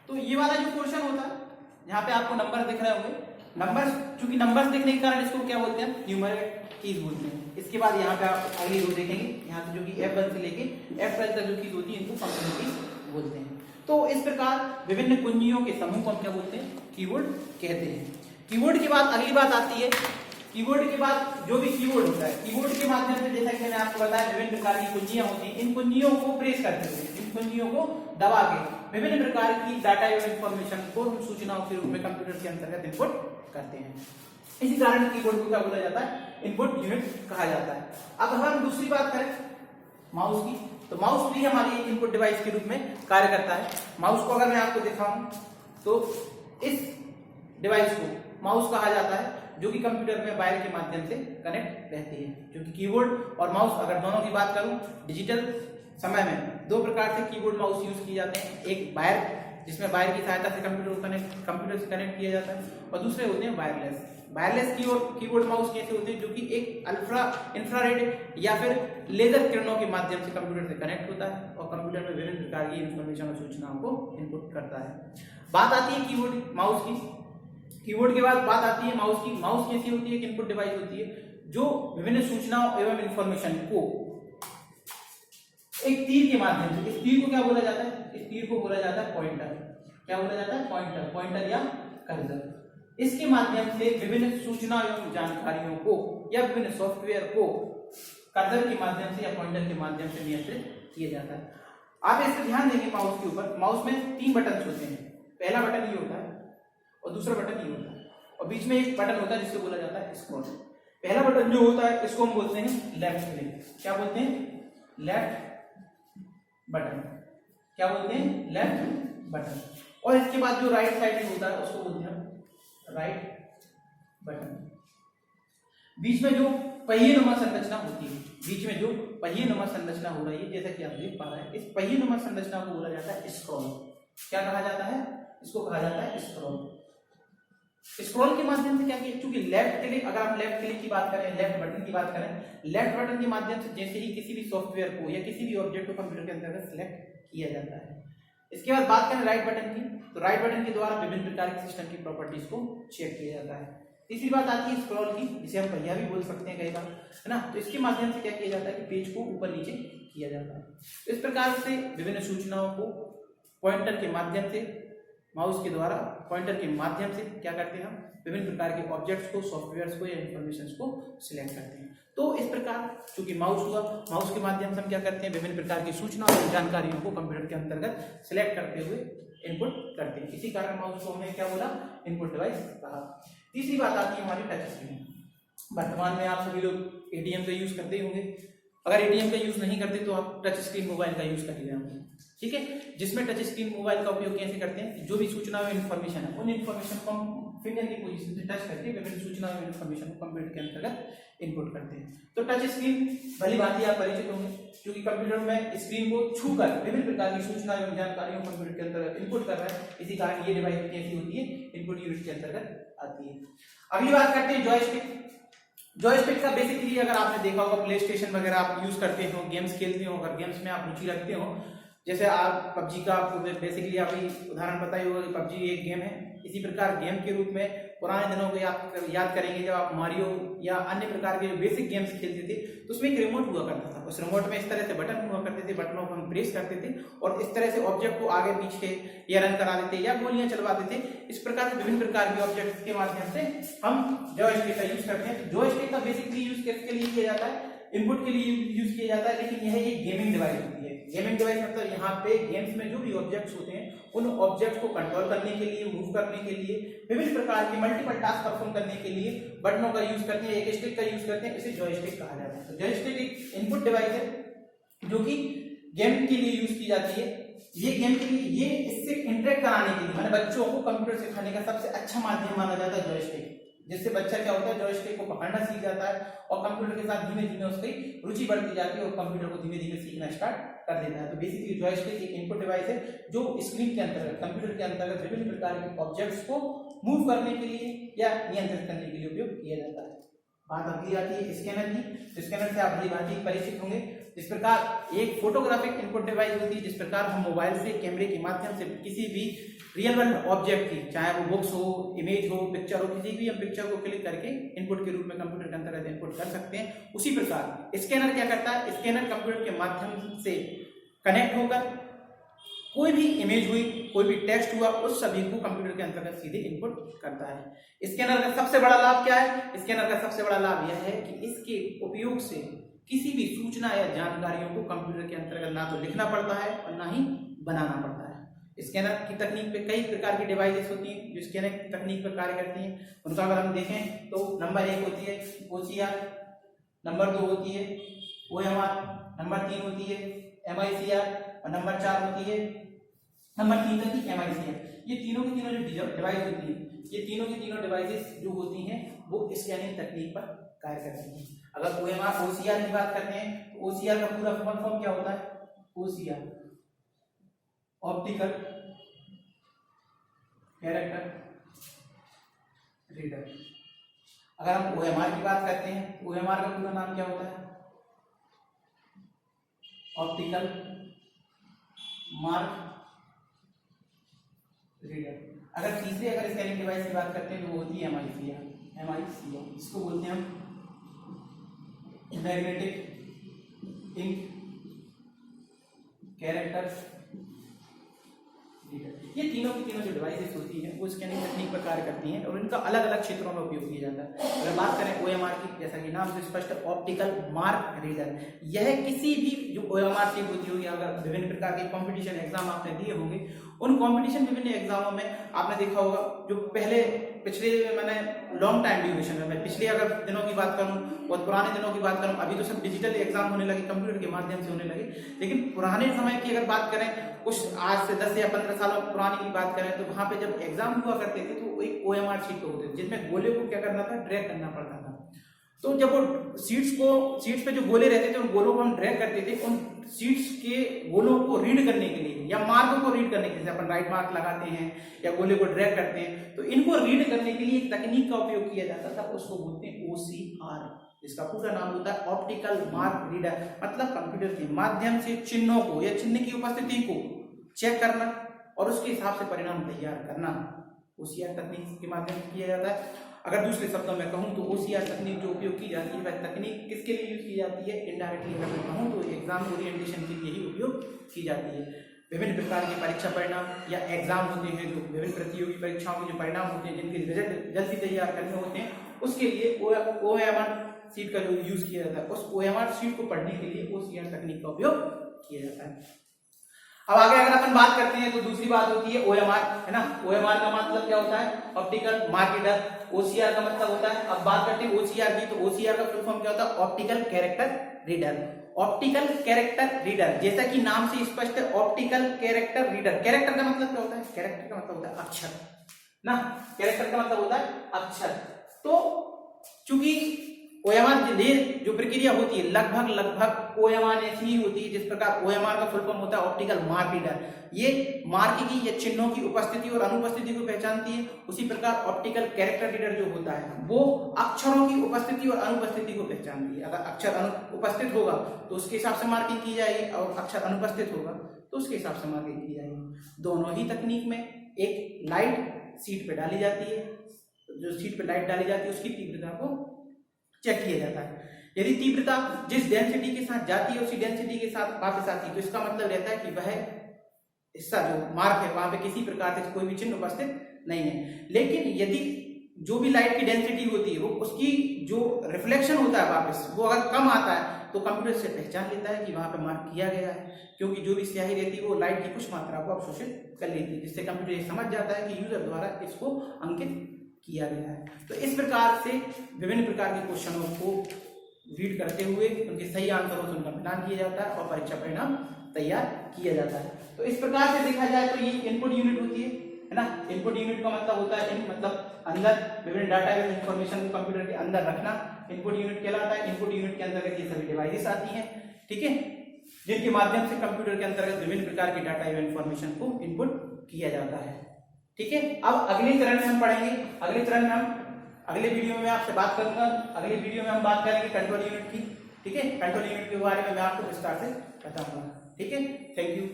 तो ये वाला जो पोर्शन होता है, यहाँ पे आपको नंबर दिख रहे होंगे, नंबर, चूंकि नंबर्स दिखने के कारण इसको क्या बोलते हैं, न्यूमेरिक कीज बोलते हैं। इसके बाद यहाँ पे आप अगली रो देखेंगे, यहाँ से जो कि F1 से लेके F12 तक जो कीज होती है, इनको फंक्शनल कीज बोलते हैं। तो इस प्रकार विभिन्न कुंजियों के समूह को हम क्या बोलते हैं, कीवर्ड कहते हैं। कीवर्ड के बाद अगली बात आती है, कीवर्ड के बाद जो भी कीवर्ड होता है, कीवर्ड के माध्यम से जैसा कि मैंने आपको बताया विभिन्न प्रकार की कुंजियां होती हैं, इन कुंजियों को प्रेस करते हुए, इन कुंजियों को दबा के विभिन्न प्रकार की डाटा एवं इंफॉर्मेशन को हम सूचनाओं के रूप में कंप्यूटर के अंतर्गत इनपुट करते हैं। इसी कारण कीबोर्ड को क्या बोला जाता है, इनपुट यूनिट कहा जाता है। अब हम दूसरी बात करें माउस की, तो माउस भी हमारी इनपुट डिवाइस के रूप में कार्य करता है। माउस को अगर मैं आपको दिखाऊं तो इस डिवाइस को माउस कहा जाता है, जो कि कंप्यूटर में वायर के माध्यम से कनेक्ट रहती है। क्योंकि कीबोर्ड और माउस अगर दोनों की बात करूं, डिजिटल समय में दो प्रकार से कीबोर्ड माउस यूज किए जाते हैं, एक वायर जिसमें वायर की सहायता से कंप्यूटर से कनेक्ट किया जाता है, और दूसरे होते हैं वायरलेस। वायरलेस कीबोर्ड माउस कैसे होते हैं, जो कि एक इंफ्रारेड या फिर लेजर किरणों के माध्यम से कंप्यूटर से कनेक्ट होता है और कंप्यूटर में विभिन्न प्रकार की इंफॉर्मेशन और सूचनाओं को इनपुट करता है। बात आती है कीबोर्ड माउस की, कीबोर्ड के बाद बात आती है माउस की। माउस कैसी होती है, एक इनपुट डिवाइस होती है जो विभिन्न सूचनाओं एवं इंफॉर्मेशन को एक तीर के माध्यम से, इस तीर को क्या बोला जाता है, इस तीर को बोला जाता है पॉइंटर। क्या बोला जाता है, पॉइंटर, पॉइंटर या कर्सर। इसके माध्यम से विभिन्न सूचना एवं जानकारियों को या विभिन्न सॉफ्टवेयर को कर्सर के माध्यम से या पॉइंटर के माध्यम से नियंत्रित किया जाता है। आप इस पर ध्यान देंगे माउस के ऊपर, माउस में 3 बटन होते हैं। पहला बटन ये होता है और दूसरा बटन ये होता है और बीच में एक बटन होता है जिसको बोला जाता है स्क्रॉल। पहला बटन जो होता है इसको हम बोलते हैं लेफ्ट क्लिक। क्या बोलते हैं, लेफ्ट बटन। क्या बोलते हैं, लेफ्ट बटन। और इसके बाद जो राइट साइड में होता है उसको बोलते हैं राइट बटन। बीच में जो पहिए-नुमा संरचना होती है, बीच में जो पहिए-नुमा संरचना हो रही है, जैसा कि आप देख पा रहे हैं, इस पहिए-नुमा संरचना को बोला जाता है स्क्रॉल। क्या कहा जाता है, इसको कहा जाता है स्क्रॉल। स्क्रॉल के माध्यम से क्या किया, चूंकि लेफ्ट क्लिक, अगर आप लेफ्ट क्लिक की बात करें, लेफ्ट बटन की बात करें, लेफ्ट बटन के माध्यम से जैसे ही किसी भी सॉफ्टवेयर को या किसी भी ऑब्जेक्ट को कंप्यूटर के अंतर्गत सिलेक्ट किया जाता है। इसके बाद बात करें राइट बटन की, तो राइट बटन के द्वारा विभिन्न प्रकार के सिस्टम की प्रॉपर्टीज को चेक किया जाता है। तीसरी बात आती है स्क्रॉल की, जिसे हम पहिया भी बोल सकते हैं कई बार, है ना। तो इसके माध्यम से क्या किया जाता है कि पेज को ऊपर नीचे किया जाता है। तो इस प्रकार से विभिन्न सूचनाओं को पॉइंटर के माध्यम से, माउस के द्वारा पॉइंटर के माध्यम से क्या करते हैं, हम विभिन्न प्रकार के ऑब्जेक्ट्स को, सॉफ्टवेयर्स को या इंफॉर्मेशन को सिलेक्ट करते हैं। तो इस प्रकार चूंकि माउस हुआ, माउस के माध्यम से हम क्या करते हैं, विभिन्न प्रकार की सूचना और जानकारियों को कंप्यूटर के अंतर्गत सिलेक्ट करते हुए इनपुट करते हैं। इसी कारण माउस को हमने क्या बोला, इनपुट डिवाइस कहा। तीसरी बात आती है हमारी टच स्क्रीन। वर्तमान में आप सभी लोग एटीएम का यूज करते ही होंगे। अगर एटीएम का यूज नहीं करते तो आप टच स्क्रीन मोबाइल का यूज कर रहे होंगे, ठीक है। जिसमें टच स्क्रीन मोबाइल का उपयोग कैसे करते हैं, जो भी सूचना और इन्फॉर्मेशन है, उन इन्फॉर्मेशन को हम फिंगर की पोजीशन से टच करके विभिन्न सूचना और इन्फॉर्मेशन को कंप्यूटर के अंतर्गत इनपुट करते हैं। तो टच स्क्रीन भली भांति आप परिचित होंगे, क्योंकि कंप्यूटर में स्क्रीन को छूकर विभिन्न प्रकार की सूचना एवं जानकारियों को कंप्यूटर के अंतर्गत इनपुट कर रहा है। इसी कारण ये डिवाइस कैसी होती है, इनपुट यूनिट के अंतर्गत आती है। अगली बात करते हैं जॉयस्टिक। जॉयस्टिक का बेसिकली अगर आपने देखा होगा, प्ले स्टेशन वगैरह आप यूज करते हो, गेम्स खेलते हो, अगर गेम्स में आप रुचि रखते हो, जैसे आप पबजी का आपको बेसिकली अभी उदाहरण पता ही होगा कि पबजी एक गेम है। इसी प्रकार गेम के रूप में पुराने दिनों को आप याद करेंगे जब आप मारियो या अन्य प्रकार के जो बेसिक गेम्स खेलते थे, तो उसमें एक रिमोट हुआ करता था। उस रिमोट में इस तरह से बटन हुआ करते थे, बटनों को हम प्रेस करते थे और इस तरह से ऑब्जेक्ट को आगे पीछे या रन करा देते या गोलियां चलवाते थे। इस प्रकार से विभिन्न प्रकार के ऑब्जेक्ट के माध्यम से हम जॉयस्टिक का यूज करते हैं। जॉयस्टिक का बेसिकली यूज किसके लिए किया जाता है, इनपुट के लिए यूज किया जाता है, लेकिन यह एक गेमिंग डिवाइस होती है। गेमिंग डिवाइस मतलब यहाँ पे गेम्स में जो भी ऑब्जेक्ट्स होते हैं, उन ऑब्जेक्ट्स को कंट्रोल करने के लिए, मूव करने के लिए, विभिन्न प्रकार के मल्टीपल टास्क परफॉर्म करने के लिए बटनों का यूज करते हैं, एक स्टिक का यूज करते हैं, इसे जॉयस्टिक कहा जाता है। तो जॉयस्टिक एक इनपुट डिवाइस है जो कि गेम के लिए यूज की जाती है। ये गेम के लिए, ये इससे इंटरेक्ट कराने के लिए, माने बच्चों को कंप्यूटर सिखाने का सबसे अच्छा माध्यम माना जाता है जॉयस्टिक, जिससे बच्चा क्या होता है, जॉयस्टिक को पकड़ना सीख जाता है और कंप्यूटर के साथ धीमे धीमे उसकी रुचि बढ़ती जाती है और कंप्यूटर को धीमे धीमे सीखना स्टार्ट कर देता है। तो बेसिकली जॉयस्टिक एक इनपुट डिवाइस है जो स्क्रीन के अंतर्गत, कंप्यूटर के अंतर्गत विभिन्न प्रकार के ऑब्जेक्ट्स को मूव करने के लिए या नियंत्रित करने के लिए उपयोग किया जाता है। बात अगली आती है स्कैनर की। तो स्कैनर से आप भली भांति परिचित होंगे। इस प्रकार एक फोटोग्राफिक इनपुट डिवाइस होती है। जिस प्रकार हम मोबाइल से कैमरे के माध्यम से किसी भी रियल वर्ल्ड ऑब्जेक्ट की, चाहे वो बुक्स हो, इमेज हो, पिक्चर हो, किसी भी हम पिक्चर को क्लिक करके इनपुट के रूप में कंप्यूटर के अंतर्गत इनपुट कर सकते हैं। उसी प्रकार स्कैनर क्या करता है, स्कैनर कंप्यूटर के माध्यम से कनेक्ट होकर कोई भी इमेज हुई, कोई भी टेक्स्ट हुआ, उस सभी को कंप्यूटर के अंतर्गत सीधे इनपुट करता है। स्कैनर का सबसे बड़ा लाभ क्या है? स्कैनर का सबसे बड़ा लाभ यह है कि इसके उपयोग से किसी भी सूचना या जानकारियों को कंप्यूटर के अंतर्गत ना तो लिखना पड़ता है और ना ही बनाना पड़ता है। स्कैनर की तकनीक पे कई प्रकार की डिवाइसेस होती हैं जो स्कैनर की तकनीक पर कार्य करती हैं। उनका अगर हम देखें तो नंबर 1 होती है OCR, नंबर 2 होती है OMR, नंबर 3 होती है MICR और नंबर 4 होती है नंबर 3 तक की MICR। ये तीनों की तीनों जो डिवाइस होती है, ये तीनों की तीनों डिवाइसेस जो होती हैं वो स्कैनिंग तकनीक पर कार्य करती हैं। अगर OMR OCR की बात करते हैं तो OCR का पूरा फुल फॉर्म क्या होता है? OCR optical character reader. अगर हम OMR की बात करते हैं तो OMR का पूरा नाम क्या होता है? Optical mark reader. अगर तीसरे स्कैनिंग डिवाइस की बात करते हैं तो वो होती है MICR। इसको बोलते हैं हम मैग्नेटिक इंक कैरेक्टर रीडर। ये तीनों की तीनों जो डिवाइसेस होती हैं वो स्कैनिंग तकनीक पर कार्य करती हैं और इनका अलग अलग क्षेत्रों में उपयोग किया जाता है। अगर बात करें OMR की, जैसा कि नाम से स्पष्ट है, ऑप्टिकल मार्क रीडर, यह किसी भी जो OMR शीट होती होगी, अगर विभिन्न प्रकार के कंपटीशन एग्जाम आपने दिए होंगे, उन कंपटीशन विभिन्न एग्जामों में आपने देखा होगा जो पिछले मैंने लॉन्ग टाइम ड्यूरेशन में, मैं पिछले अगर दिनों की बात करूं और पुराने दिनों की बात करूं, अभी तो सब डिजिटल एग्जाम होने लगे, कंप्यूटर के माध्यम से होने लगे, लेकिन पुराने समय की अगर बात करें, कुछ आज से 10 या 15 सालों पुरानी की बात करें, तो वहां पे जब एग्जाम हुआ करते थे तो एक OMR शीट होते थे जिसमें गोले को क्या करना था? ड्रैग करना पड़ता था। तो जब वो सीट्स पे जो गोले रहते थे उन गोलों को हम ड्रैग करते थे, उन सीट्स के गोलों को रीड करने के लिए या मार्क को रीड करने के लिए, जैसे अपन राइट मार्क लगाते हैं या गोले को ड्रैग करते हैं, तो इनको रीड करने के लिए एक तकनीक का उपयोग किया जाता था, उसको बोलते हैं OCR, जिसका पूरा नाम होता है ऑप्टिकल मार्क रीडर। मतलब कंप्यूटर के माध्यम से चिन्हों को या चिन्ह की उपस्थिति को चेक करना और उसके हिसाब से परिणाम तैयार करना OCR तकनीक के माध्यम से किया जाता है। अगर दूसरे शब्दों में कहूं तो OCR तकनीक जो उपयोग की जाती है वह तकनीक किसके लिए यूज की जाती है? इनडायरेक्टली अगर मैं कहूं तो एग्जाम ओरिएंटेशन के लिए ही उपयोग की जाती है। विभिन्न प्रकार के परीक्षा परिणाम या एग्जाम होते हैं, जो विभिन्न प्रतियोगी परीक्षाओं के जो परिणाम होते हैं, जिनके रिजल्ट जल्दी तैयार करने होते हैं, उसके लिए OMR शीट का जो यूज किया जाता है, उस OMR शीट को पढ़ने के लिए OCR तकनीक का उपयोग किया जाता है। अब आगे अगर अपन बात करते हैं तो दूसरी बात होती है OMR, है ना। OMR का मतलब क्या होता है? Optical mark reader. OCR का मतलब होता है, अब बात करते हैं OCR की, तो OCR का फुल फॉर्म क्या होता है? Optical character reader. Optical character reader, जैसा कि नाम से स्पष्ट है, ऑप्टिकल कैरेक्टर रीडर। कैरेक्टर का मतलब क्या होता है? कैरेक्टर का मतलब होता है अक्षर ना, कैरेक्टर का मतलब होता है अक्षर। तो चूंकि OMR जो प्रक्रिया होती है लगभग OMR ऐसी ही होती है जिस प्रकार OMR का फुल फॉर्म होता है ऑप्टिकल मार्क रीडर। ये मार्क की या चिन्हों की उपस्थिति और अनुपस्थिति को पहचानती है। उसी प्रकार ऑप्टिकल कैरेक्टर रीडर जो होता है वो अक्षरों की उपस्थिति और अनुपस्थिति को पहचानती है। अगर अक्षर उपस्थित होगा तो उसके हिसाब से मार्किंग की जाएगी और अक्षर अनुपस्थित होगा तो उसके हिसाब से मार्किंग की जाएगी। दोनों ही तकनीक में एक लाइट सीट पे डाली जाती है, जो सीट पे लाइट डाली जाती है उसकी तीव्रता को चेक किया जाता है। यदि तीव्रता जिस डेंसिटी के साथ जाती है उसी डेंसिटी के साथ वापस आती है तो इसका मतलब रहता है कि वह हिस्सा जो मार्क है वहां पे किसी प्रकार से कोई भी चिन्ह उपस्थित नहीं है। लेकिन यदि जो भी लाइट की डेंसिटी होती है वो उसकी जो रिफ्लेक्शन होता है वापस वो अगर कम आता है तो कंप्यूटर से पहचान लेता है कि वहां पे मार्क किया गया है, क्योंकि जो भी स्याही रहती है वो लाइट की कुछ मात्रा को अवशोषित कर लेती है, जिससे कंप्यूटर समझ जाता है कि यूजर द्वारा इसको अंकित किया गया है। तो इस प्रकार से विभिन्न प्रकार के क्वेश्चनों को रीड करते हुए उनके सही आंसरों से उनका मिलान किया जाता है और परीक्षा परिणाम तैयार किया जाता है। तो इस प्रकार से देखा जाए तो ये इनपुट यूनिट होती है ना। इनपुट यूनिट का मतलब होता है मतलब अंदर विभिन्न डाटा या इंफॉर्मेशन को कंप्यूटर के अंदर रखना इनपुट यूनिट कहलाता है। इनपुट यूनिट के अंतर्गत ये सभी डिवाइसेस आती हैं, ठीक है, जिनके माध्यम से कंप्यूटर के अंतर्गत विभिन्न प्रकार के डाटा या इंफॉर्मेशन को इनपुट किया जाता है, ठीक है। अब अगले चरण में हम पढ़ेंगे, अगले चरण में हम अगले वीडियो में आपसे बात करूंगा। अगले वीडियो में हम बात करेंगे कंट्रोल यूनिट की, ठीक है। कंट्रोल यूनिट के बारे में मैं आपको विस्तार से बताऊंगा। ठीक है, थैंक यू।